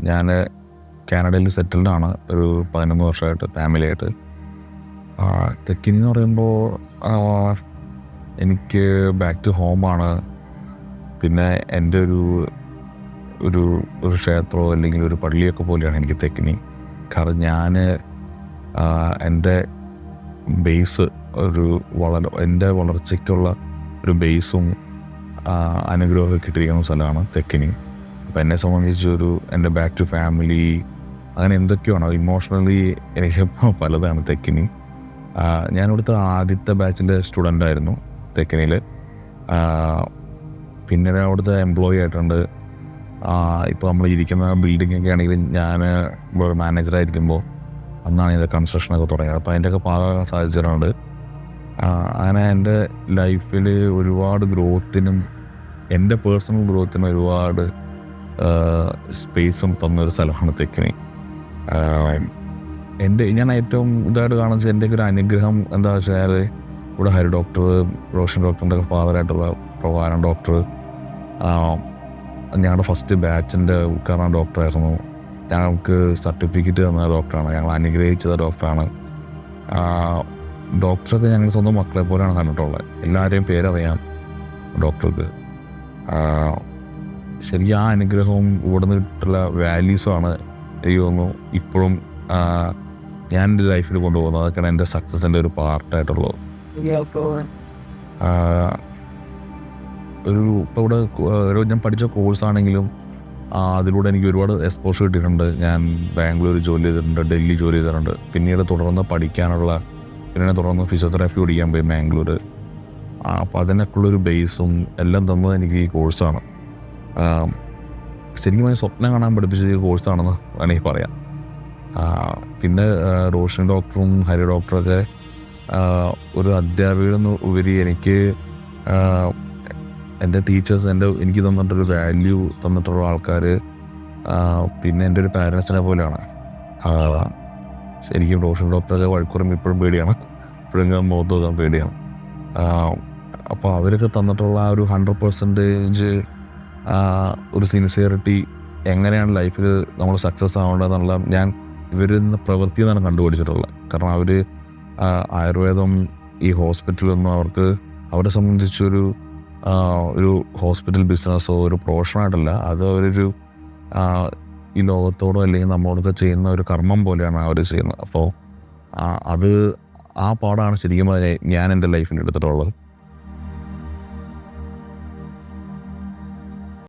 ഞാൻ കാനഡയിൽ സെറ്റിൽഡാണ് ഒരു 11 വർഷമായിട്ട് ഫാമിലിയായിട്ട്. തെക്കിനി എന്ന് പറയുമ്പോൾ എനിക്ക് ബാക്ക് ടു ഹോമാണ്. പിന്നെ എൻ്റെ ഒരു ക്ഷേത്രമോ അല്ലെങ്കിൽ ഒരു പള്ളിയൊക്കെ പോലെയാണ് എനിക്ക് തെക്കിനി. കാരണം ഞാൻ എൻ്റെ ബേസ് എൻ്റെ വളർച്ചയ്ക്കുള്ള ഒരു ബേസും അനുഗ്രഹമൊക്കെ കിട്ടിയിരിക്കുന്ന സ്ഥലമാണ് തെക്കിനി. അപ്പോൾ എന്നെ സംബന്ധിച്ചൊരു എൻ്റെ ബാക്ക് ടു ഫാമിലി അങ്ങനെ എന്തൊക്കെയാണോ ഇമോഷണലി എനിക്ക് പലതാണ് തെക്കിനി. ഞാനിവിടുത്തെ ആദ്യത്തെ ബാച്ചിൻ്റെ സ്റ്റുഡൻ്റ് ആയിരുന്നു തെക്കിനിയിൽ. പിന്നീട് അവിടുത്തെ എംപ്ലോയി ആയിട്ടുണ്ട്. ഇപ്പോൾ നമ്മൾ ഇരിക്കുന്ന ബിൽഡിങ്ങൊക്കെ ആണെങ്കിലും ഞാൻ ഇവിടെ മാനേജറായിരിക്കുമ്പോൾ അന്നാണ് ഇതിൻ്റെ കൺസ്ട്രക്ഷനൊക്കെ തുടങ്ങിയത്. അപ്പോൾ അതിൻ്റെയൊക്കെ പാകാൻ സാധിച്ചിട്ടുണ്ട്. അങ്ങനെ എൻ്റെ ലൈഫിൽ ഒരുപാട് ഗ്രോത്തിനും എൻ്റെ പേഴ്സണൽ ഗ്രോത്തിനും ഒരുപാട് സ്പേസും തന്നൊരു സ്ഥലമാണ് തെക്കിനി. ഞാൻ ഏറ്റവും ഇതായിട്ട് കാണുന്നത് എൻ്റെയൊക്കെ ഒരു അനുഗ്രഹം എന്താ വെച്ചാൽ ഇവിടെ ഹരി ഡോക്ടർ, റോഷൻ ഡോക്ടറിൻ്റെ ഒക്കെ ഫാദറായിട്ടുള്ള പ്രഭാകരൻ ഡോക്ടർ ഞങ്ങളുടെ ഫസ്റ്റ് ബാച്ചിൻ്റെ ഉദ്ഘാടന ഡോക്ടറായിരുന്നു. ഞങ്ങൾക്ക് സർട്ടിഫിക്കറ്റ് തന്ന ഡോക്ടറാണ്. ഞങ്ങൾ അനുഗ്രഹിച്ചത് ഡോക്ടറാണ്. ഡോക്ടറൊക്കെ ഞങ്ങൾ സ്വന്തം മക്കളെ പോലെയാണ് കണ്ടിട്ടുള്ളത്. എല്ലാവരെയും പേരറിയാം ഡോക്ടർക്ക്. ശരിക്കും ആ അനുഗ്രഹവും ഇവിടെ നിന്നിട്ടുള്ള വാല്യൂസുമാണ് എനിക്ക് തോന്നുന്നു ഇപ്പോഴും ഞാൻ എൻ്റെ ലൈഫിൽ കൊണ്ടുപോകുന്നത്. അതൊക്കെയാണ് എൻ്റെ സക്സസിൻ്റെ ഒരു പാർട്ടായിട്ടുള്ളത്. ഇപ്പോൾ ഇവിടെ ഞാൻ പഠിച്ച കോഴ്സാണെങ്കിലും അതിലൂടെ എനിക്ക് ഒരുപാട് എക്സ്പോഷർ കിട്ടിയിട്ടുണ്ട്. ഞാൻ ബാംഗ്ലൂർ ജോലി ചെയ്തിട്ടുണ്ട്, ഡൽഹി ജോലി ചെയ്തിട്ടുണ്ട്. പിന്നീട് തുടർന്ന് പഠിക്കാനുള്ള തുടർന്ന് ഫിസിയോതെറാപ്പി പഠിക്കാൻ പോയി ബാംഗ്ലൂർ. അപ്പോൾ അതിനൊക്കെയുള്ളൊരു ബേസും എല്ലാം തന്നത് എനിക്ക് ഈ കോഴ്സാണ്. ശരിക്കും സ്വപ്നം കാണാൻ പഠിപ്പിച്ച ഈ കോഴ്സാണെന്ന് വേണമെങ്കിൽ പറയാം. പിന്നെ റോഷൻ ഡോക്ടറും ഹരി ഡോക്ടറൊക്കെ ഒരു അധ്യാപികയെന്ന് ഉപരി എനിക്ക് എൻ്റെ ടീച്ചേഴ്സ് എനിക്ക് തന്നിട്ടൊരു വാല്യൂ തന്നിട്ടുള്ള ആൾക്കാർ പിന്നെ എൻ്റെ ഒരു പാരൻസിനെ പോലെയാണ്. ശരിക്കും റോഷൻ ഡോക്ടറൊക്കെ വഴക്കുറം ഇപ്പോഴും പേടിയാണ്, ഇപ്പോഴും മുഖത്ത് നോക്കാൻ പേടിയാണ്. അപ്പോൾ അവരൊക്കെ തന്നിട്ടുള്ള ആ ഒരു 100% ഒരു സിൻസിയറിറ്റി എങ്ങനെയാണ് ലൈഫിൽ നമ്മൾ സക്സസ് ആവേണ്ടതെന്നുള്ള ഞാൻ ഇവരിൽ നിന്ന് പ്രവൃത്തി എന്നാണ് കണ്ടുപിടിച്ചിട്ടുള്ളത്. കാരണം അവർ ആയുർവേദം ഈ ഹോസ്പിറ്റലൊന്നും അവരെ സംബന്ധിച്ചൊരു ഹോസ്പിറ്റൽ ബിസിനസ്സോ ഒരു പ്രൊഫഷനായിട്ടല്ല. അത് അവരൊരു ഈ ലോകത്തോടോ അല്ലെങ്കിൽ നമ്മളോടൊക്കെ ചെയ്യുന്ന ഒരു കർമ്മം പോലെയാണ് അവർ ചെയ്യുന്നത്. അപ്പോൾ ആ പാടാണ് ശരിക്കും ഞാൻ എൻ്റെ ലൈഫിൽ എടുത്തിട്ടുള്ളത്.